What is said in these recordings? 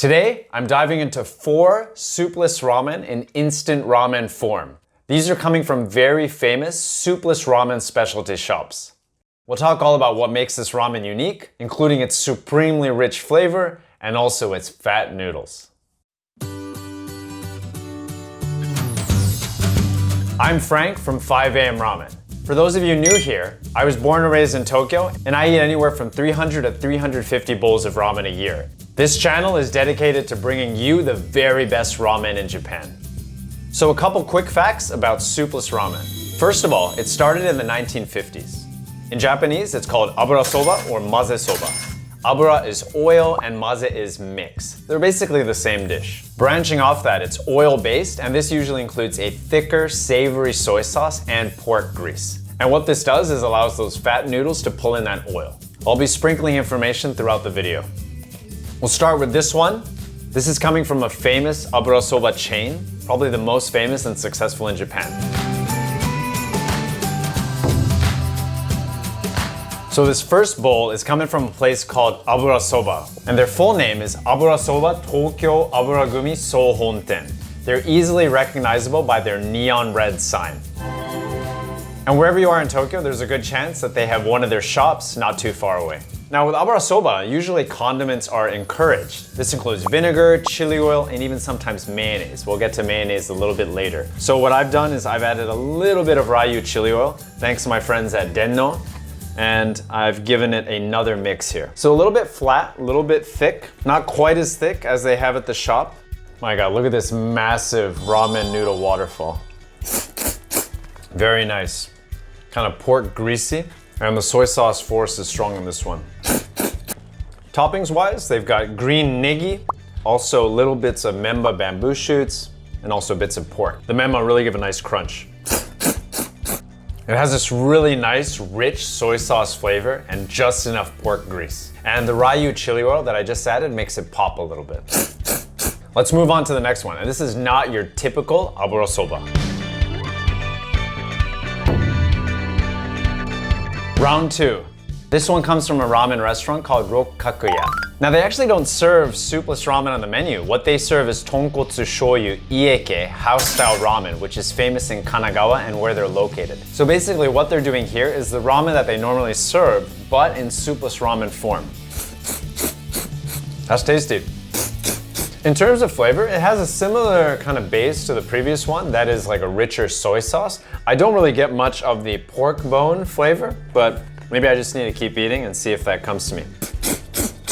Today, I'm diving into 4 soupless ramen in instant ramen form. These are coming from very famous soupless ramen specialty shops. We'll talk all about what makes this ramen unique, including its supremely rich flavor and also its fat noodles. I'm Frank from 5 AM Ramen. For those of you new here, I was born and raised in Tokyo, and I eat anywhere from 300 to 350 bowls of ramen a year. This channel is dedicated to bringing you the very best ramen in Japan. So a couple quick facts about soupless ramen. First of all, it started in the 1950s. In Japanese, it's called Abura Soba or mazesoba. Abura is oil and maze is mix. They're basically the same dish. Branching off that, it's oil-based, and this usually includes a thicker, savory soy sauce and pork grease. And what this does is allows those fat noodles to pull in that oil. I'll be sprinkling information throughout the video. We'll start with this one. This is coming from a famous Abura Soba chain, probably the most famous and successful in Japan. So this first bowl is coming from a place called Abura Soba, and their full name is Abura Soba Tokyo Aburagumi Seoul Honten. They're easily recognizable by their neon red sign. And wherever you are in Tokyo, there's a good chance that they have one of their shops not too far away. Now with Abura Soba, usually condiments are encouraged. This includes vinegar, chili oil, and even sometimes mayonnaise. We'll get to mayonnaise a little bit later. So what I've done is I've added a little bit of Ryu chili oil, thanks to my friends at Denno, and I've given it another mix here. So a little bit flat, a little bit thick, not quite as thick as they have at the shop. My God, look at this massive ramen noodle waterfall. Very nice. Kind of pork greasy, and the soy sauce force is strong in this one. Toppings wise, they've got green negi, also little bits of memba bamboo shoots, and also bits of pork. The memba really give a nice crunch. It has this really nice, rich soy sauce flavor and just enough pork grease. And the Ryu chili oil that I just added makes it pop a little bit. Let's move on to the next one. And this is not your typical Abura Soba. Round 2. This one comes from a ramen restaurant called Kakuya. Now they actually don't serve soupless ramen on the menu. What they serve is tonkotsu shoyu ieke house-style ramen, which is famous in Kanagawa and where they're located. So basically what they're doing here is the ramen that they normally serve, but in soupless ramen form. That's tasty. In terms of flavor, it has a similar kind of base to the previous one, that is like a richer soy sauce. I don't really get much of the pork bone flavor, but maybe I just need to keep eating and see if that comes to me.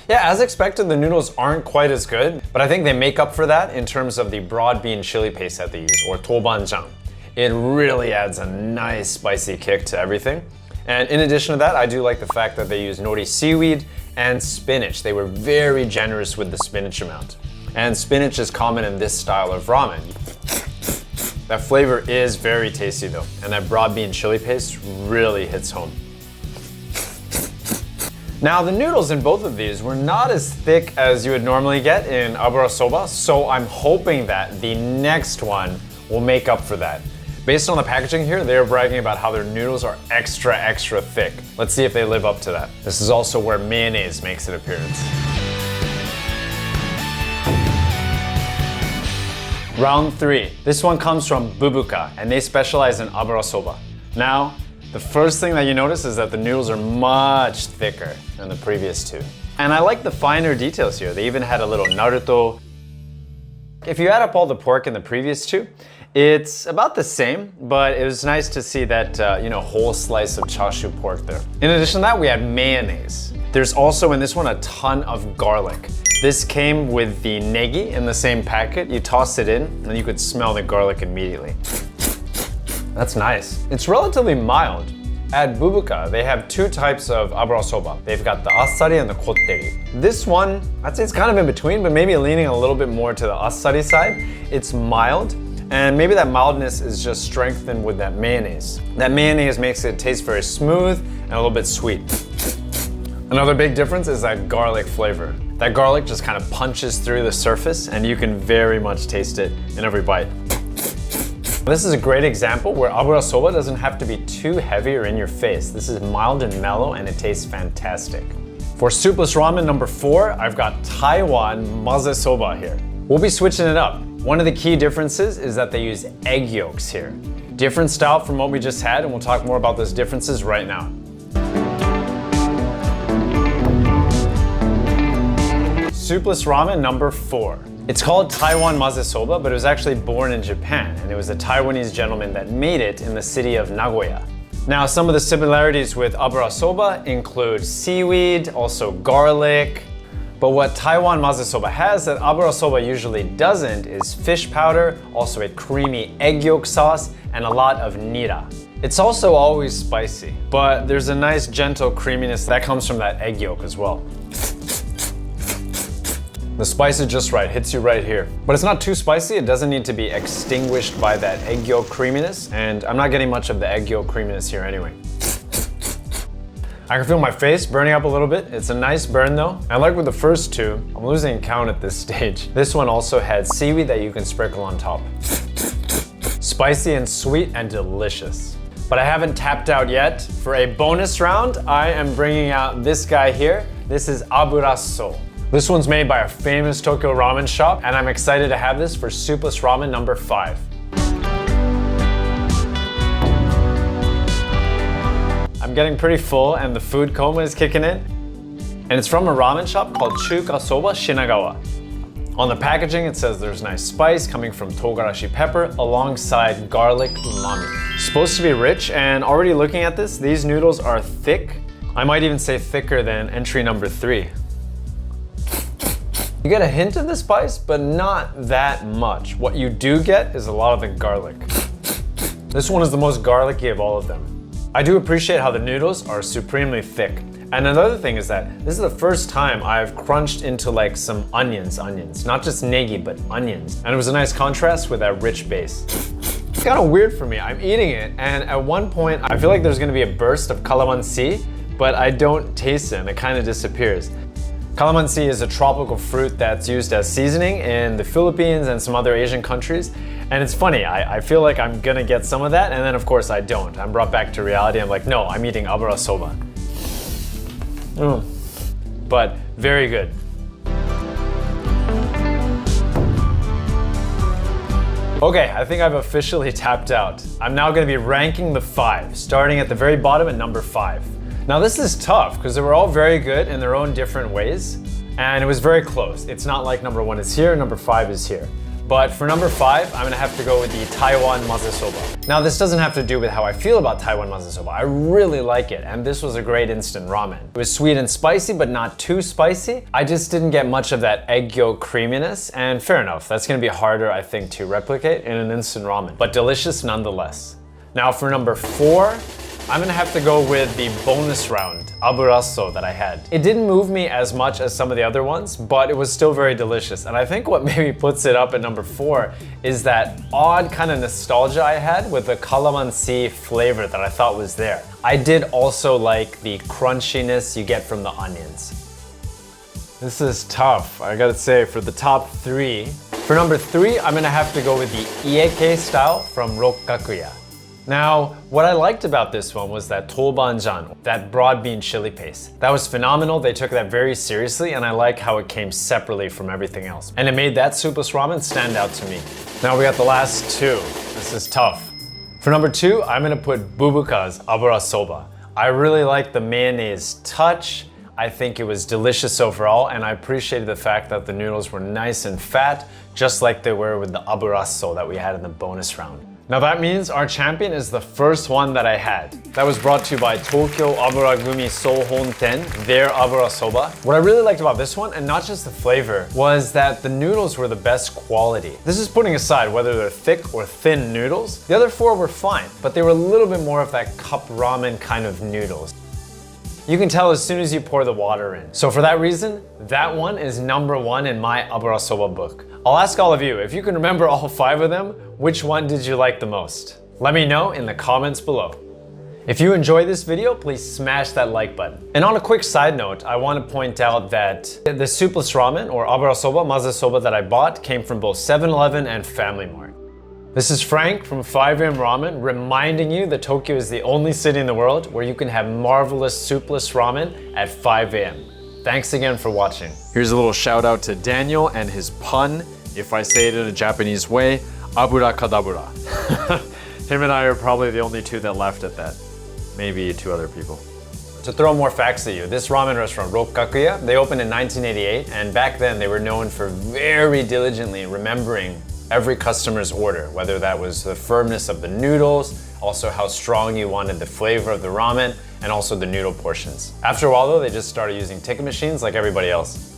Yeah, as expected, the noodles aren't quite as good, but I think they make up for that in terms of the broad bean chili paste that they use, or tobanjang. It really adds a nice spicy kick to everything. And in addition to that, I do like the fact that they use nori seaweed and spinach. They were very generous with the spinach amount. And spinach is common in this style of ramen. That flavor is very tasty though, and that broad bean chili paste really hits home. Now the noodles in both of these were not as thick as you would normally get in Abura Soba, so I'm hoping that the next one will make up for that. Based on the packaging here, they're bragging about how their noodles are extra thick. Let's see if they live up to that. This is also where mayonnaise makes an appearance. Round 3. This one comes from Bubuka, and they specialize in Abura Soba. Now, the first thing that you notice is that the noodles are much thicker than the previous two. And I like the finer details here. They even had a little naruto. If you add up all the pork in the previous two, it's about the same, but it was nice to see that whole slice of chashu pork there. In addition to that, we had mayonnaise. There's also in this one a ton of garlic. This came with the negi in the same packet. You toss it in and you could smell the garlic immediately. That's nice. It's relatively mild. At Bubuka, they have 2 types of Abura Soba. They've got the assari and the kotteri. This one, I'd say it's kind of in between, but maybe leaning a little bit more to the assari side. It's mild, and maybe that mildness is just strengthened with that mayonnaise. That mayonnaise makes it taste very smooth and a little bit sweet. Another big difference is that garlic flavor. That garlic just kind of punches through the surface, and you can very much taste it in every bite. This is a great example where Abura Soba doesn't have to be too heavy or in your face. This is mild and mellow, and it tastes fantastic. For Soupless Ramen number 4, I've got Taiwan Mazesoba here. We'll be switching it up. One of the key differences is that they use egg yolks here. Different style from what we just had, and we'll talk more about those differences right now. Soupless Ramen number 4. It's called Taiwan Mazesoba, but it was actually born in Japan, and it was a Taiwanese gentleman that made it in the city of Nagoya. Now, some of the similarities with Abura Soba include seaweed, also garlic, but what Taiwan Mazesoba has that Abura Soba usually doesn't is fish powder, also a creamy egg yolk sauce, and a lot of nira. It's also always spicy, but there's a nice gentle creaminess that comes from that egg yolk as well. The spice is just right, hits you right here. But it's not too spicy, it doesn't need to be extinguished by that egg yolk creaminess, and I'm not getting much of the egg yolk creaminess here anyway. I can feel my face burning up a little bit. It's a nice burn though. And like with the first two, I'm losing count at this stage. This one also had seaweed that you can sprinkle on top. Spicy and sweet and delicious. But I haven't tapped out yet. For a bonus round, I am bringing out this guy here. This is Abura Soul. This one's made by a famous Tokyo ramen shop, and I'm excited to have this for Soupless Ramen number 5. I'm getting pretty full and the food coma is kicking in. And it's from a ramen shop called Abura Soba Shinagawa. On the packaging it says there's nice spice coming from togarashi pepper alongside garlic umami. Supposed to be rich, and already looking at this, these noodles are thick. I might even say thicker than entry number 3. You get a hint of the spice, but not that much. What you do get is a lot of the garlic. This one is the most garlicky of all of them. I do appreciate how the noodles are supremely thick. And another thing is that this is the first time I've crunched into like some onions, not just negi, but onions. And it was a nice contrast with that rich base. It's kind of weird for me. I'm eating it, and at one point I feel like there's gonna be a burst of calamansi, but I don't taste it and it kind of disappears. Calamansi is a tropical fruit that's used as seasoning in the Philippines and some other Asian countries. And it's funny, I feel like I'm gonna get some of that, and then of course I don't. I'm brought back to reality. I'm like, no, I'm eating Abura Soba. But very good. Okay, I think I've officially tapped out. I'm now gonna be ranking the 5, starting at the very bottom at number 5. Now this is tough because they were all very good in their own different ways, and it was very close. It's not like number 1 is here, number 5 is here. But for number 5, I'm gonna have to go with the Taiwan Mazesoba. Now this doesn't have to do with how I feel about Taiwan Mazesoba. I really like it, and this was a great instant ramen. It was sweet and spicy, but not too spicy. I just didn't get much of that egg yolk creaminess, and fair enough. That's gonna be harder, I think, to replicate in an instant ramen, but delicious nonetheless. Now for number 4, I'm gonna have to go with the bonus round, Abura Soul, that I had. It didn't move me as much as some of the other ones, but it was still very delicious. And I think what maybe puts it up at number 4 is that odd kind of nostalgia I had with the calamansi flavor that I thought was there. I did also like the crunchiness you get from the onions. This is tough, I gotta say, for the top 3. For number 3, I'm gonna have to go with the Ieke style from Kakuya. Now, what I liked about this one was that tobanjan, that broad bean chili paste. That was phenomenal. They took that very seriously, and I like how it came separately from everything else. And it made that Soupless Ramen stand out to me. Now we got the last 2. This is tough. For number 2, I'm gonna put Bubuka's Abura Soba. I really like the mayonnaise touch. I think it was delicious overall, and I appreciated the fact that the noodles were nice and fat, just like they were with the Abura Soul that we had in the bonus round. Now that means our champion is the first one that I had. That was brought to you by Tokyo Aburagumi Seoul Honten, their Abura Soba. What I really liked about this one, and not just the flavor, was that the noodles were the best quality. This is putting aside whether they're thick or thin noodles. The other 4 were fine, but they were a little bit more of that cup ramen kind of noodles. You can tell as soon as you pour the water in. So for that reason, that one is number 1 in my Abura Soba book. I'll ask all of you, if you can remember all 5 of them, which one did you like the most? Let me know in the comments below. If you enjoyed this video, please smash that like button. And on a quick side note, I want to point out that the Soupless Ramen or Abura Soba, Mazesoba that I bought came from both 7-Eleven and Family Mart. This is Frank from 5am Ramen reminding you that Tokyo is the only city in the world where you can have marvelous soupless ramen at 5 a.m. Thanks again for watching. Here's a little shout out to Daniel and his pun. If I say it in a Japanese way, aburacadabra. Him and I are probably the only two that laughed at that. Maybe 2 other people. To throw more facts at you, this ramen restaurant, Kakuya, they opened in 1988, and back then they were known for very diligently remembering every customer's order, whether that was the firmness of the noodles, also how strong you wanted the flavor of the ramen, and also the noodle portions. After a while though, they just started using ticket machines like everybody else.